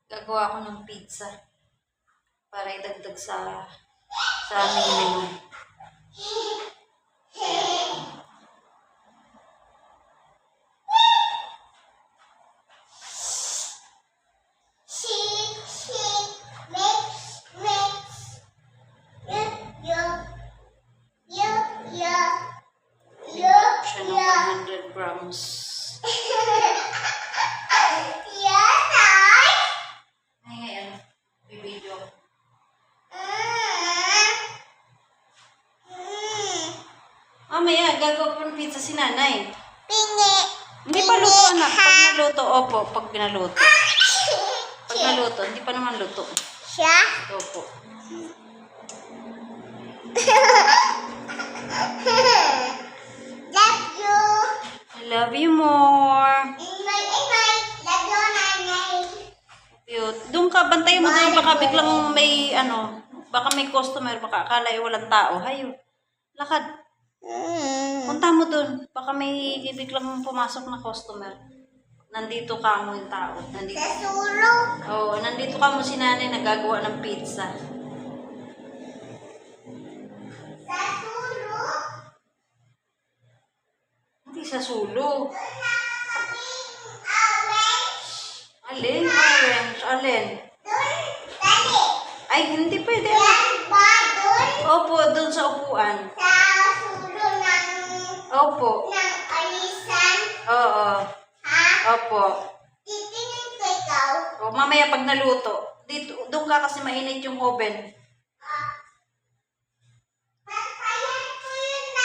Gagawa ako ng pizza para idagdag sa aming menu. Siya ng 100 grams. Mamaya, gagawa po ng pizza si nanay. Hindi pa luto, anak. Pag naluto, opo. Pag naluto. Pag naluto, hindi pa naman luto. Siya? Opo. Love you. I love you more. Love you, nanay. Cute. Doon ka, bantayan mo doon. Baka biglang may, baka may customer. Baka akala walang tao. Hayo. Lakad. Punta mo doon. Baka may biglang pumasok na customer. Nandito ka mo yung tao. Nandito. Sa sulok. Oo, nandito ka mo si nanay nagagawa ng pizza. Sa sulok. Hindi sa sulo. Orange. Alin? Orange. Alin? Dun. Dali. Ay, hindi pwede. Yan ba dun? Opo, doon sa upuan. Sa sulok Opo. ng alisan. Oo. Ha? Opo. Titingin ko ikaw. O, mamaya pag naluto. Dito, doon ka kasi mainit yung oven. Papayan ko yung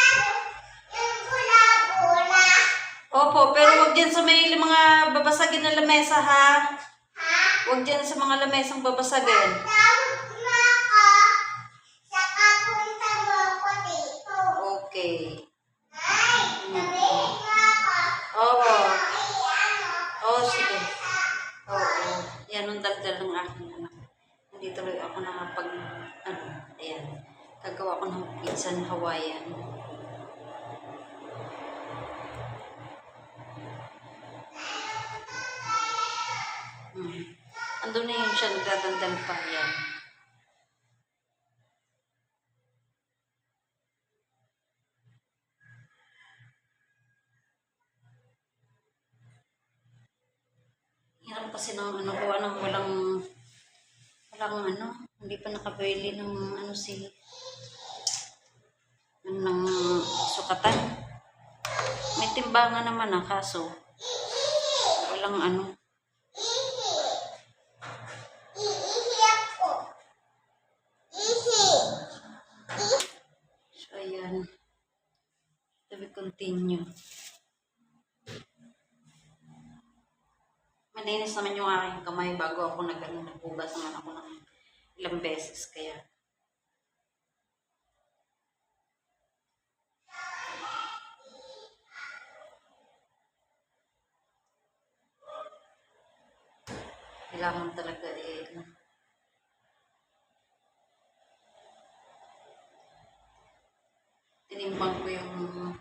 gula-gula. Opo, pero wag dyan sa may mga babasagin na lamesa, ha? Ha? Wag dyan sa mga lamesang babasagin. Tawag mo ako. Saka punta mo ako dito. Okay. Ay, sabihin mo ako. Oo. Ay, Oo, sige. Oo. Yan ang dagdal ng aking anak. Hindi tuloy ako nakapag, ayan. Gagawa ko ng pizza na Hawaiian. Andun na yun siya, nagdadaldal pa yan. Hirap kasi ng gawa ng walang hindi pa nakabili ng ng sukatan. May timbangan naman kaso walang Ihi ako. Ihi. So, ayan. To be continue. Malinis naman yung aking kamay bago ako naghugas naman ako ng ilang beses. Kaya, kailangan talaga tinimbang ko yung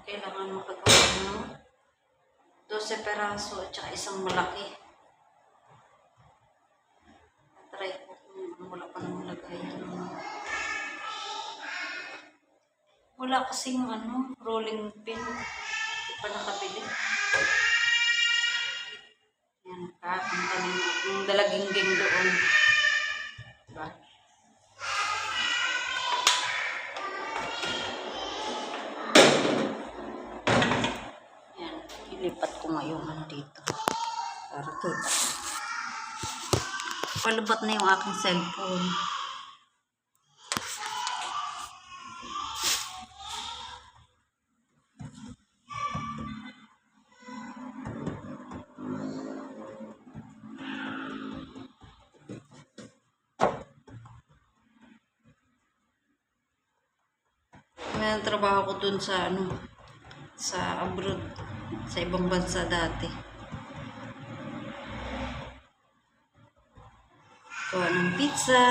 kailangan makagawa ng 12 peraso at saka isang malaki. Try ko kung wala pa nang lagay. Wala kasing rolling pin. Hindi pa nakabili. Yan, kakanta ng dalagingging doon. Diba? Yan, ilipat ko ngayon dito. Para kita. Palubat na yung aking cellphone. May trabaho ko dun sa sa abroad, sa ibang bansa dati. Gawa ng pizza.